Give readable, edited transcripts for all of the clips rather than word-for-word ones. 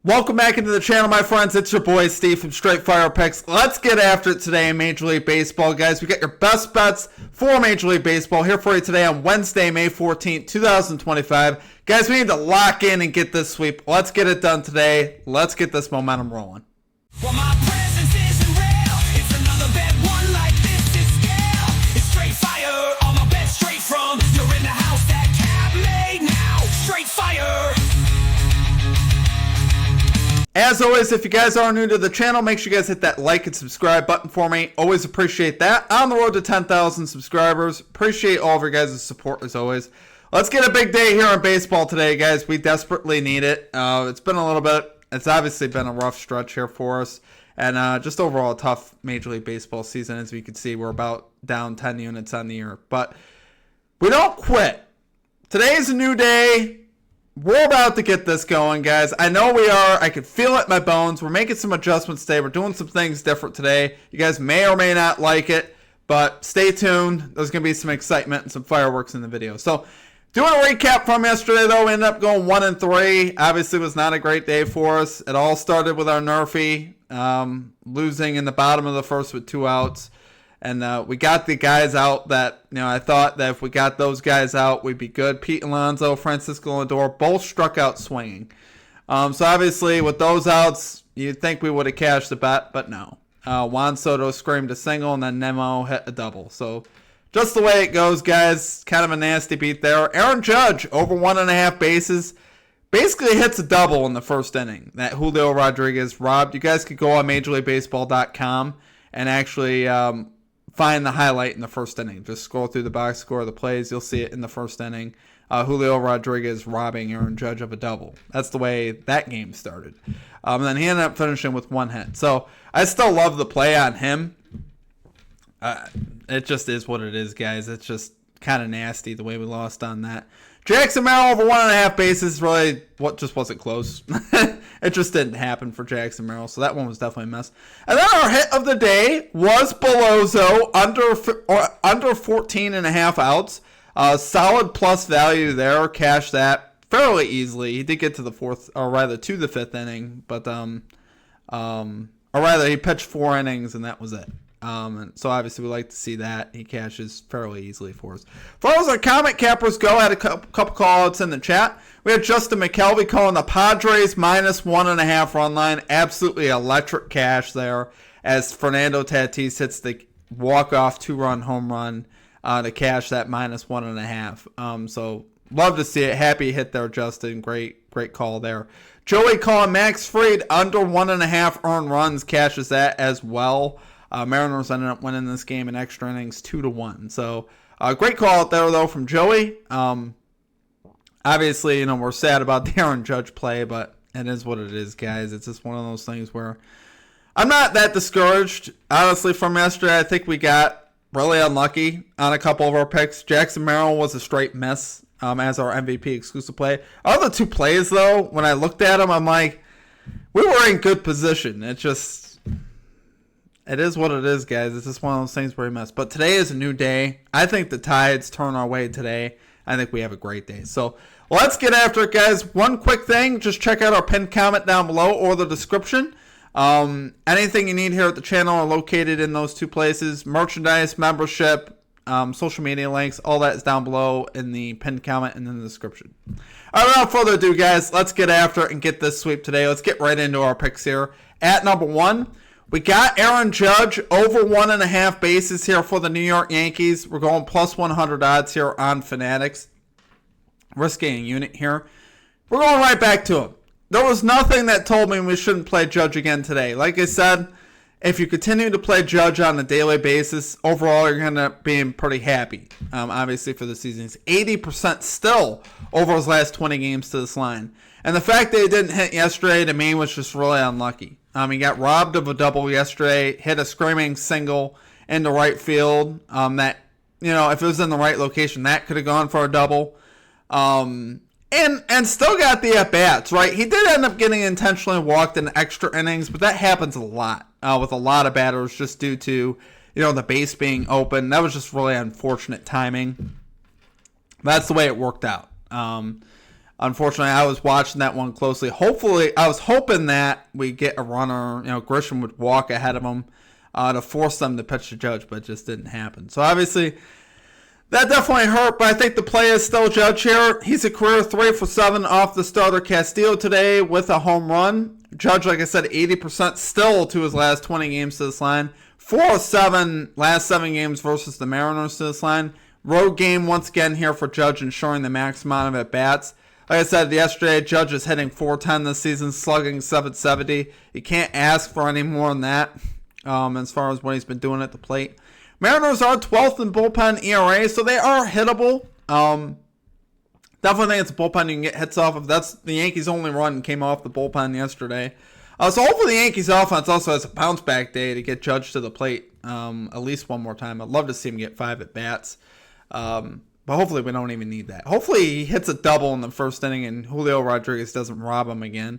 Welcome back into the channel, my friends. It's your boy Steve from Straight Fire Picks. Let's get after it today in Major League Baseball, guys. We got your best bets for Major League Baseball here for you today on Wednesday, May 14th, 2025. Guys, we need to lock in and get this sweep. Let's get it done today. Let's get this momentum rolling. Well, my presence isn't real. It's another bad one like this is scale. It's straight fire. All my bets straight from. You're in the house that cat made now. Straight fire. As always, if you guys are new to the channel, make sure you guys hit that like and subscribe button for me. Always appreciate that. On the road to 10,000 subscribers. Appreciate all of your guys' support as always. Let's get a big day here in baseball today, guys. We desperately need it. It's been a little bit. It's obviously been a rough stretch here for us. And just overall a tough Major League Baseball season. As we can see, we're about down 10 units on the year. But we don't quit. Today is a new day. We're about to get this going, guys. I know we are. I can feel it in my bones. We're making some adjustments today. We're doing some things different today. You guys may or may not like it, but stay tuned. There's going to be some excitement and some fireworks in the video. So, doing a recap from yesterday, though, we ended up going 1-3. Obviously, it was not a great day for us. It all started with our NRFI losing in the bottom of the first with 2 outs. And we got the guys out that, I thought that if we got those guys out, we'd be good. Pete Alonso, Francisco Lindor, both struck out swinging. So obviously, with those outs, you'd think we would have cashed the bet, but no. Juan Soto screamed a single, and then Nemo hit a double. So just the way it goes, guys. Kind of a nasty beat there. Aaron Judge, over 1.5 bases. Basically hits a double in the first inning that Julio Rodriguez robbed. You guys could go on MajorLeagueBaseball.com and actually find the highlight in the first inning. Just scroll through the box score of the plays. You'll see it in the first inning. Julio Rodriguez robbing Aaron Judge of a double. That's the way that game started. And then he ended up finishing with 1 hit. So I still love the play on him. It just is what it is, guys. It's just kind of nasty the way we lost on that. Jackson Merrill over 1.5 bases really just wasn't close. It just didn't happen for Jackson Merrill, so that one was definitely a mess. And then our hit of the day was Beloso, under 14.5 outs. Solid plus value there. Cashed that fairly easily. He did get to the to the 5th inning, but he pitched 4 innings and that was it. And so obviously we like to see that. He cashes fairly easily for us. As far as our comment cappers go, I had a couple call-outs in the chat. We had Justin McKelvey calling the Padres minus 1.5 run line. Absolutely electric cash there as Fernando Tatis hits the walk-off 2-run home run to cash that minus 1.5. So love to see it. Happy hit there, Justin. Great call there. Joey calling Max Fried under 1.5 earned runs. Cashes that as well. Mariners ended up winning this game in extra innings 2-1. So, great call out there, though, from Joey. Obviously, we're sad about the Aaron Judge play, but it is what it is, guys. It's just one of those things where I'm not that discouraged, honestly, from yesterday. I think we got really unlucky on a couple of our picks. Jackson Merrill was a straight miss as our MVP exclusive play. Other 2 plays, though, when I looked at them, I'm like, we were in good position. It is what it is, guys. It's just one of those things where we mess. But today is a new day. I think the tides turn our way today. I think we have a great day. So let's get after it, guys. One quick thing. Just check out our pinned comment down below or the description. Anything you need here at the channel are located in those 2 places. Merchandise, membership, social media links. All that is down below in the pinned comment and in the description. All right, without further ado, guys, let's get after it and get this sweep today. Let's get right into our picks here. At number 1, we got Aaron Judge over 1.5 bases here for the New York Yankees. We're going plus 100 odds here on Fanatics. Risking a unit here. We're going right back to him. There was nothing that told me we shouldn't play Judge again today. Like I said, if you continue to play Judge on a daily basis, overall you're going to end up being pretty happy. Obviously for the season. He's 80% still over his last 20 games to this line. And the fact that he didn't hit yesterday to me was just really unlucky. He got robbed of a double yesterday, hit a screaming single into right field. That, if it was in the right location, that could have gone for a double. And still got the at-bats, right? He did end up getting intentionally walked in extra innings, but that happens a lot with a lot of batters just due to, the base being open. That was just really unfortunate timing. That's the way it worked out. Unfortunately, I was watching that one closely. Hopefully, I was hoping that we get a runner. Grisham would walk ahead of him to force them to pitch to Judge, but it just didn't happen. So obviously, that definitely hurt, but I think the play is still Judge here. He's a career 3 for 7 off the starter Castillo today with a home run. Judge, like I said, 80% still to his last 20 games to this line. 4 of 7 last 7 games versus the Mariners to this line. Road game once again here for Judge, ensuring the max amount of at-bats. Like I said yesterday, Judge is hitting .410 this season, slugging .770. You can't ask for any more than that as far as what he's been doing at the plate. Mariners are 12th in bullpen ERA, so they are hittable. Definitely think it's a bullpen you can get hits off of. That's the Yankees' only run came off the bullpen yesterday. So hopefully the Yankees offense also has a bounce back day to get Judge to the plate at least one more time. I'd love to see him get 5 at bats. But hopefully we don't even need that. Hopefully he hits a double in the first inning and Julio Rodriguez doesn't rob him again.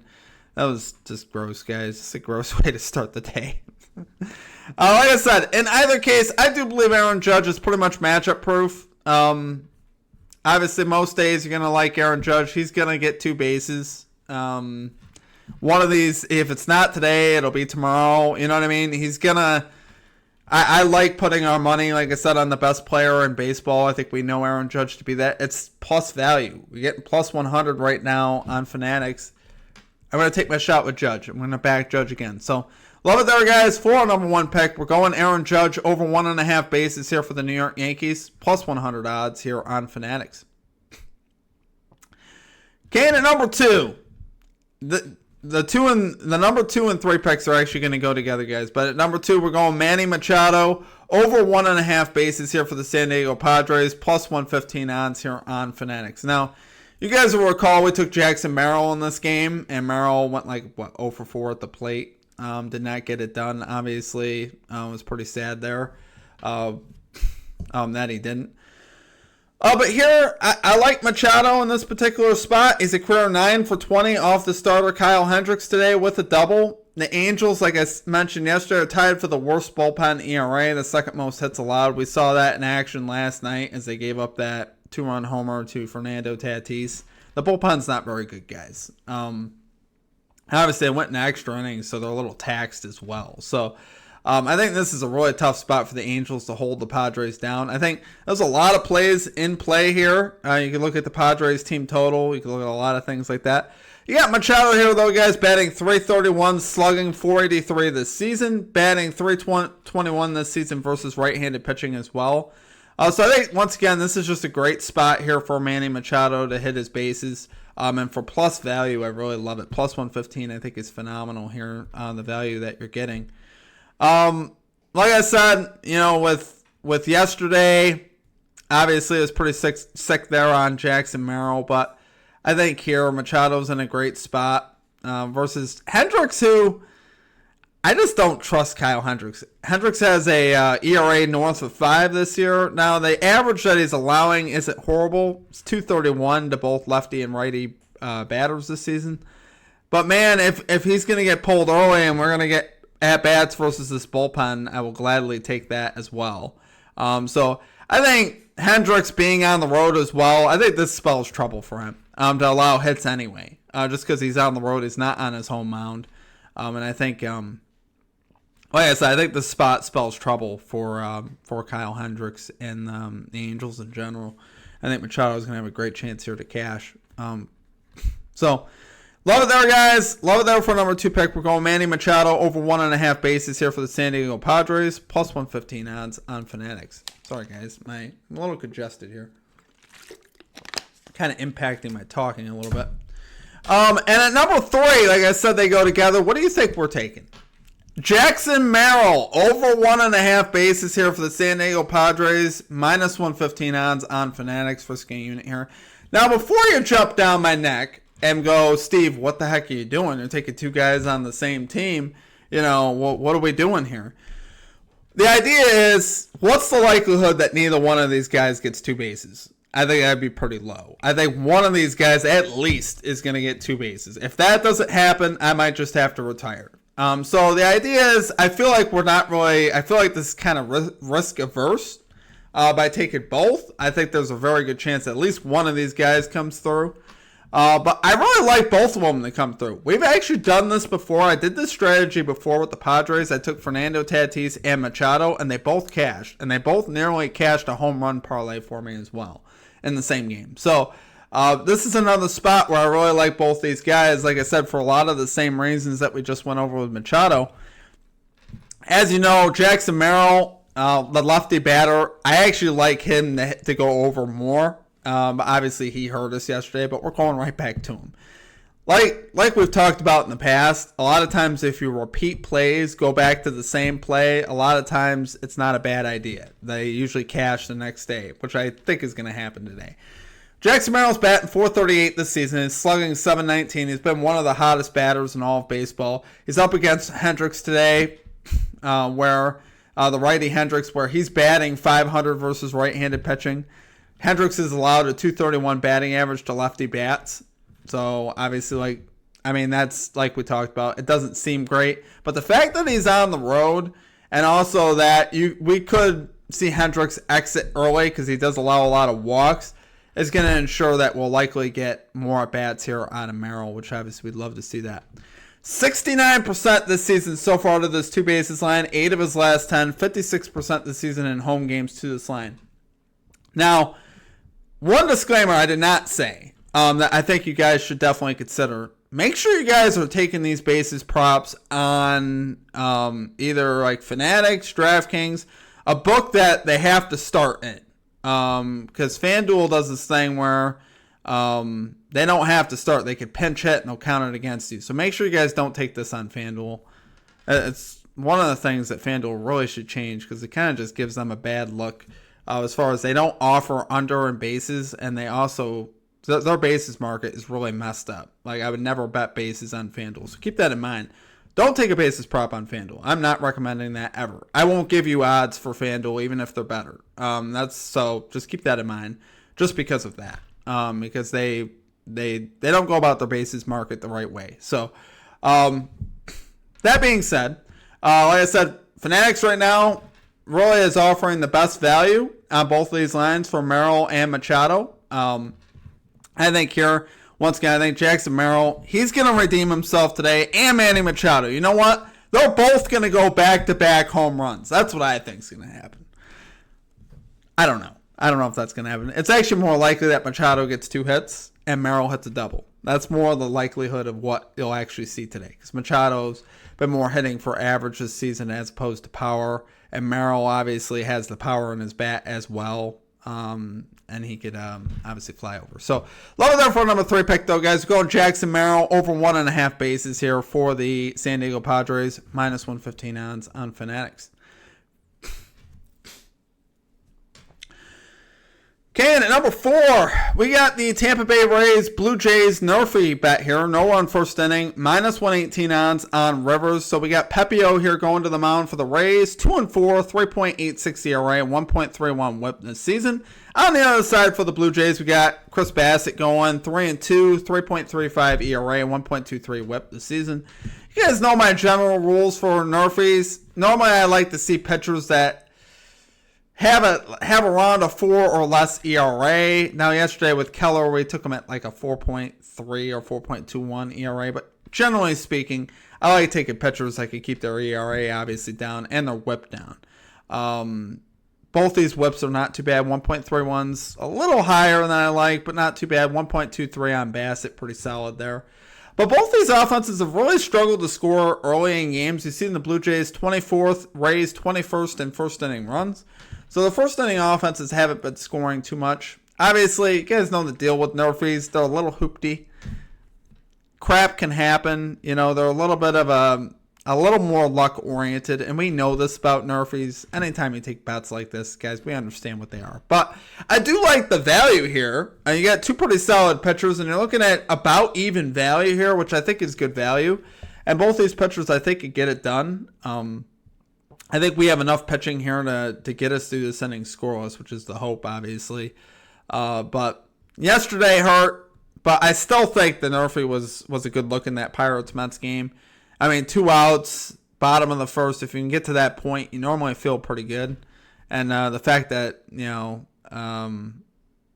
That was just gross, guys. It's a gross way to start the day. Like I said, in either case, I do believe Aaron Judge is pretty much matchup proof. Obviously, most days you're going to like Aaron Judge. He's going to get 2 bases. One of these, if it's not today, it'll be tomorrow. You know what I mean? He's going to... I like putting our money, like I said, on the best player in baseball. I think we know Aaron Judge to be that. It's plus value. We're getting plus 100 right now on Fanatics. I'm going to take my shot with Judge. I'm going to back Judge again. So, love it there, guys. For our number 1 pick, we're going Aaron Judge over 1.5 bases here for the New York Yankees. Plus 100 odds here on Fanatics. Okay, and at number 2. The number 2 and 3 picks are actually going to go together, guys. But at number 2, we're going Manny Machado over 1.5 bases here for the San Diego Padres. Plus 115 odds here on Fanatics. Now, you guys will recall we took Jackson Merrill in this game. And Merrill went 0 for 4 at the plate. Did not get it done, obviously. It was pretty sad there that he didn't. But here, I like Machado in this particular spot. He's a career 9 for 20 off the starter Kyle Hendricks today with a double. The Angels, like I mentioned yesterday, are tied for the worst bullpen ERA, the second most hits allowed. We saw that in action last night as they gave up that 2-run homer to Fernando Tatis. The bullpen's not very good, guys. Obviously, they went in extra innings, so they're a little taxed as well. So, I think this is a really tough spot for the Angels to hold the Padres down. I think there's a lot of plays in play here. You can look at the Padres team total. You can look at a lot of things like that. You got Machado here, though, guys, batting .331, slugging .483 this season, batting .321 this season versus right-handed pitching as well. So I think, once again, this is just a great spot here for Manny Machado to hit his bases. And for plus value, I really love it. Plus 115, I think, is phenomenal here on the value that you're getting. Like I said, with yesterday, obviously it was pretty sick there on Jackson Merrill, but I think here Machado's in a great spot versus Hendricks, who I just don't trust Kyle Hendricks. Hendricks has a ERA north of 5 this year. Now, the average that he's allowing isn't horrible. It's .231 to both lefty and righty batters this season. But, man, if he's going to get pulled early and we're going to get at-bats versus this bullpen, I will gladly take that as well. So I think Hendricks being on the road as well, I think this spells trouble for him to allow hits anyway. Just because he's on the road, he's not on his home mound. And I think, like I said, I think this spot spells trouble for Kyle Hendricks and the Angels in general. I think Machado is going to have a great chance here to cash. So... love it there, guys. Love it there for number 2 pick. We're going Manny Machado over 1.5 bases here for the San Diego Padres. Plus 115 odds on Fanatics. Sorry, guys. I'm a little congested here. Kind of impacting my talking a little bit. And at number 3, like I said, they go together. What do you think we're taking? Jackson Merrill over 1.5 bases here for the San Diego Padres. Minus 115 odds on Fanatics for skin unit here. Now, before you jump down my neck and go, Steve, what the heck are you doing? You're taking 2 guys on the same team. What are we doing here? The idea is, what's the likelihood that neither one of these guys gets 2 bases? I think that'd be pretty low. I think one of these guys at least is going to get 2 bases. If that doesn't happen, I might just have to retire. So the idea is, I feel like this is kind of risk averse by taking both. I think there's a very good chance at least one of these guys comes through. But I really like both of them to come through. We've actually done this before. I did this strategy before with the Padres. I took Fernando Tatis and Machado, and they both cashed. And they both nearly cashed a home run parlay for me as well in the same game. So this is another spot where I really like both these guys. Like I said, for a lot of the same reasons that we just went over with Machado. As you know, Jackson Merrill, the lefty batter, I actually like him to go over more. Obviously, he hurt us yesterday, but we're going right back to him. Like we've talked about in the past, a lot of times if you repeat plays, go back to the same play, a lot of times it's not a bad idea. They usually cash the next day, which I think is going to happen today. Jackson Merrill's batting .438 this season. He's slugging .719. He's been one of the hottest batters in all of baseball. He's up against Hendricks today, where the righty Hendricks, where he's batting .500 versus right-handed pitching. Hendricks is allowed a .231 batting average to lefty bats. So, obviously, that's like we talked about. It doesn't seem great. But the fact that he's on the road, and also that we could see Hendricks exit early because he does allow a lot of walks, is going to ensure that we'll likely get more at-bats here out of Merrill, which obviously we'd love to see that. 69% this season so far to this two bases line. 8 of his last 10. 56% this season in home games to this line. Now, one disclaimer I did not say that I think you guys should definitely consider. Make sure you guys are taking these bases props on either like Fanatics, DraftKings, a book that they have to start in. Because FanDuel does this thing where they don't have to start. They could pinch hit and they'll count it against you. So make sure you guys don't take this on FanDuel. It's one of the things that FanDuel really should change because it kind of just gives them a bad look. As far as they don't offer under and bases, and they also, their bases market is really messed up. Like, I would never bet bases on FanDuel. So keep that in mind. Don't take a bases prop on FanDuel. I'm not recommending that ever. I won't give you odds for FanDuel, even if they're better. So just keep that in mind, just because of that. Because they don't go about their bases market the right way. So, that being said, like I said, Fanatics right now really is offering the best value on both of these lines for Merrill and Machado. I think here, once again, I think Jackson Merrill, he's going to redeem himself today, and Manny Machado. You know what? They're both going to go back-to-back home runs. That's what I think is going to happen. I don't know. I don't know if that's going to happen. It's actually more likely that Machado gets 2 hits and Merrill hits a double. That's more the likelihood of what you'll actually see today. Because Machado's been more hitting for average this season as opposed to power. And Merrill obviously has the power in his bat as well. And he could obviously fly over. So, love it there for number 3 pick, though, guys. We're going Jackson Merrill over 1.5 bases here for the San Diego Padres. Minus 115 odds on Fanatics. Okay, and at number 4, we got the Tampa Bay Rays Blue Jays NRFI bet here. No run first inning. Minus 118 odds on Rivers. So we got Pepio here going to the mound for the Rays. 2-4, 3.86 ERA, 1.31 whip this season. On the other side for the Blue Jays, we got Chris Bassett going 3-2, 3.35 ERA, 1.23 whip this season. You guys know my general rules for NRFIs. Normally I like to see pitchers that have around a 4 or less ERA. Now, yesterday with Keller, we took him at like a 4.3 or 4.21 ERA. But generally speaking, I like taking pitchers that can keep their ERA obviously down and their whip down. Both these whips are not too bad. 1.31's a little higher than I like, but not too bad. 1.23 on Bassett, pretty solid there. But both these offenses have really struggled to score early in games. You see in the Blue Jays 24th, Rays 21st in first inning runs. So the first inning offenses haven't been scoring too much. Obviously, you guys know the deal with NRFIs. They're a little hoopty. Crap can happen. You know, they're a little bit of a little more luck oriented, and we know this about NRFIs. Anytime you take bets like this, guys, we understand what they are. But I do like the value here. You got 2 pretty solid pitchers, and you're looking at about even value here, which I think is good value. And both these pitchers, I think, can get it done. I think we have enough pitching here to get us through this inning scoreless, which is the hope, obviously. But yesterday hurt, but I still think the NRFI was a good look in that Pirates-Mets game. I mean, 2 outs, bottom of the first. If you can get to that point, you normally feel pretty good. And the fact that,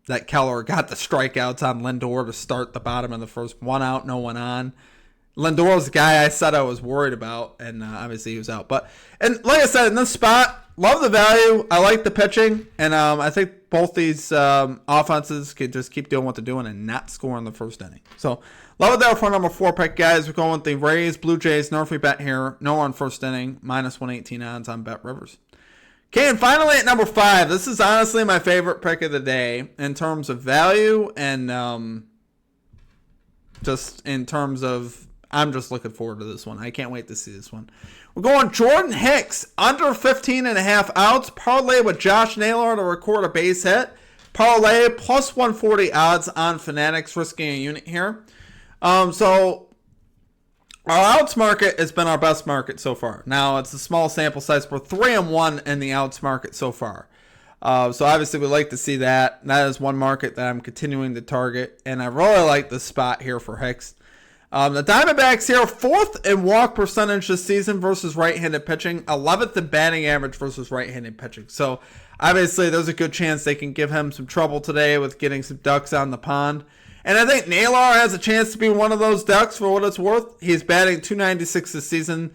that Keller got the strikeouts on Lindor to start the bottom of the first. 1 out, no one on. Lindor's the guy I said I was worried about, and obviously he was out. And like I said, in this spot, love the value. I like the pitching, and I think both these offenses could just keep doing what they're doing and not score in the first inning. So love it there for number 4 pick, guys. We're going with the Rays, Blue Jays, NRFI bet here. No on first inning, minus 118 odds on Bet Rivers. Okay, and finally at number 5, this is honestly my favorite pick of the day in terms of value and just in terms of, I'm just looking forward to this one. I can't wait to see this one. We're going Jordan Hicks, under 15.5 outs, parlay with Josh Naylor to record a base hit. Parlay plus 140 odds on Fanatics, risking a unit here. So our outs market has been our best market so far. Now, it's a small sample size. We're 3-1 in the outs market so far. So obviously we like to see that. That is one market that I'm continuing to target. And I really like this spot here for Hicks. The Diamondbacks here, 4th in walk percentage this season versus right-handed pitching. 11th in batting average versus right-handed pitching. So obviously there's a good chance they can give him some trouble today with getting some ducks on the pond. And I think Naylor has a chance to be one of those ducks for what it's worth. He's batting .296 this season,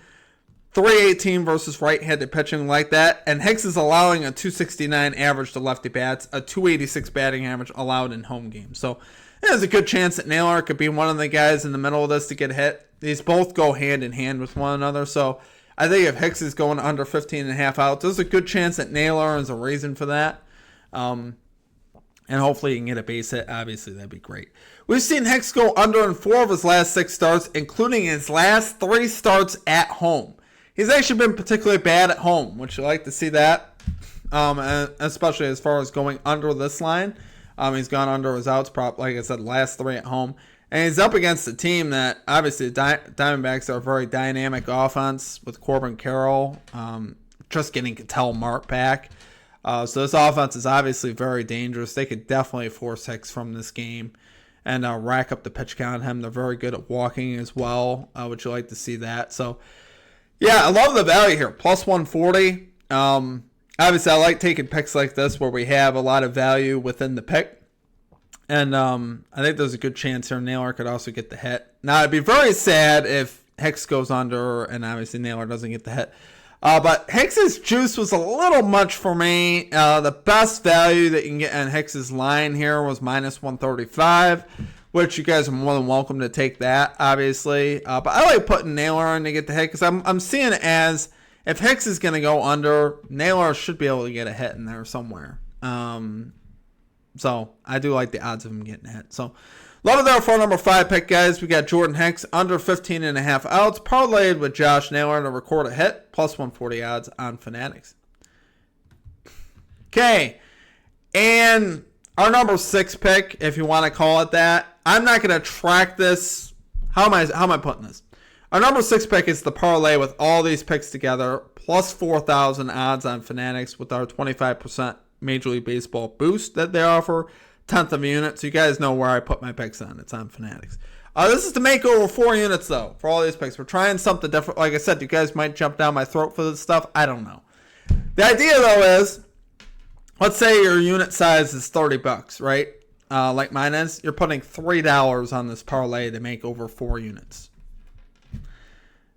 .318 versus right-handed pitching like that. And Hicks is allowing a .269 average to lefty bats, a .286 batting average allowed in home games. So there's a good chance that Naylor could be one of the guys in the middle of this to get hit. These both go hand in hand with one another. So I think if Hicks is going under 15.5 outs, there's a good chance that Naylor is a reason for that. And hopefully he can get a base hit. Obviously, that'd be great. We've seen Hicks go under in 4 of his last 6 starts, including his last 3 starts at home. He's actually been particularly bad at home, which you like to see that, and especially as far as going under this line. He's gone under his outs prop, like I said, last 3 at home. And he's up against a team that, obviously, the Diamondbacks are a very dynamic offense with Corbin Carroll, just getting Ketel Marte back. So this offense is obviously very dangerous. They could definitely force Hicks from this game and rack up the pitch count on him. They're very good at walking as well, which you like to see that. So, yeah, I love the value here. Plus 140. Obviously, I like taking picks like this where we have a lot of value within the pick. And I think there's a good chance here Naylor could also get the hit. Now, I'd be very sad if Hicks goes under and obviously Naylor doesn't get the hit. But Hicks's juice was a little much for me. The best value that you can get on Hicks's line here was minus 135, which you guys are more than welcome to take that, obviously. But I like putting Naylor in to get the hit because I'm seeing it as if Hicks is going to go under, Naylor should be able to get a hit in there somewhere. So I do like the odds of him getting a hit. So love it there for number 5 pick, guys. We got Jordan Hicks under 15.5 outs, parlayed with Josh Naylor to record a hit, plus 140 odds on Fanatics. Okay, and our number 6 pick, if you want to call it that, I'm not going to track this. How am I putting this? Our number 6 pick is the parlay with all these picks together, plus 4,000 odds on Fanatics with our 25% Major League Baseball boost that they offer. 10th of a unit, so you guys know where I put my picks on. It's on Fanatics. This is to make over 4 units, though, for all these picks. We're trying something different. Like I said, you guys might jump down my throat for this stuff. I don't know. The idea, though, is, let's say your unit size is $30, right? Like mine is. You're putting $3 on this parlay to make over 4 units.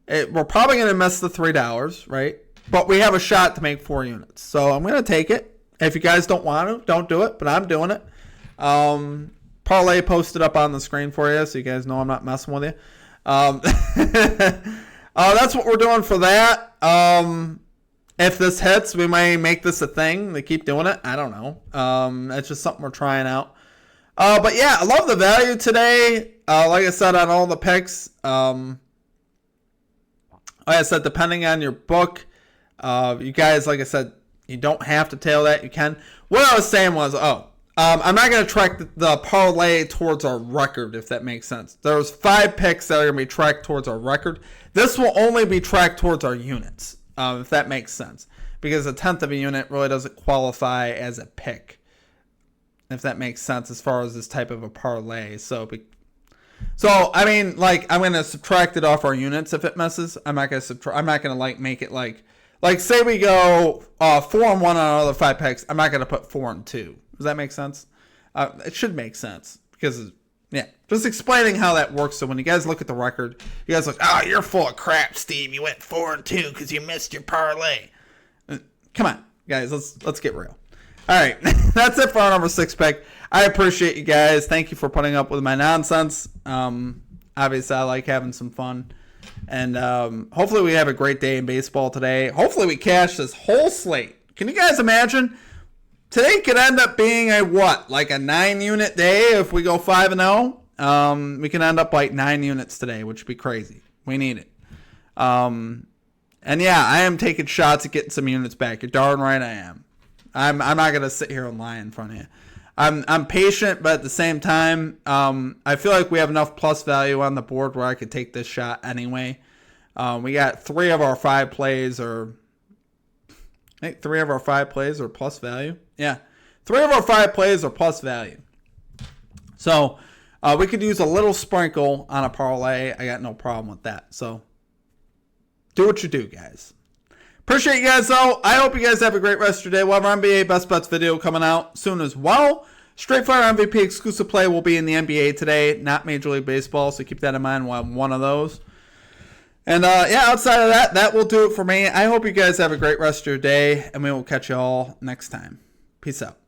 We're probably going to miss the $3, right? But we have a shot to make 4 units. So I'm going to take it. If you guys don't want to, don't do it, but I'm doing it. Parlay posted up on the screen for you, so you guys know I'm not messing with you. That's what we're doing for that. If this hits, we may make this a thing. They keep doing it. I don't know. It's just something we're trying out. But yeah, I love the value today. Like I said, on all the picks. Like I said, depending on your book, you guys, like I said, you don't have to tail that. You can. What I was saying was, I'm not going to track the parlay towards our record, if that makes sense. There's 5 picks that are going to be tracked towards our record. This will only be tracked towards our units, if that makes sense. Because a 10th of a unit really doesn't qualify as a pick, if that makes sense, as far as this type of a parlay. So I mean, like, I'm going to subtract it off our units if it messes. I'm not going to subtract. I'm not going to, like, make it like say we go 4-1 on our other 5 picks. I'm not going to put 4-2. Does that make sense? It should make sense because, yeah, just explaining how that works. So when you guys look at the record, you guys are like, oh, you're full of crap, Steve. You went 4-2 because you missed your parlay. Come on, guys, let's get real. All right, that's it for our number 6 pick. I appreciate you guys. Thank you for putting up with my nonsense. Obviously, I like having some fun. And hopefully we have a great day in baseball today. Hopefully we cash this whole slate. Can you guys imagine? Today could end up being like a 9-unit day if we go 5-0. We can end up like 9 units today, which would be crazy. We need it. And yeah, I am taking shots at getting some units back. You're darn right I am. I'm not going to sit here and lie in front of you. I'm patient, but at the same time, I feel like we have enough plus value on the board where I could take this shot anyway. We got 3 of our 5 plays or I think 3 of our 5 plays are plus value. Yeah, 3 of our 5 plays are plus value. So we could use a little sprinkle on a parlay. I got no problem with that. So do what you do, guys. Appreciate you guys, though. I hope you guys have a great rest of your day. We'll have our NBA Best Bets video coming out soon as well. Straight Fire MVP exclusive play will be in the NBA today, not Major League Baseball, so keep that in mind. We'll have one of those. And, yeah, outside of that, that will do it for me. I hope you guys have a great rest of your day, and we will catch you all next time. Peace out.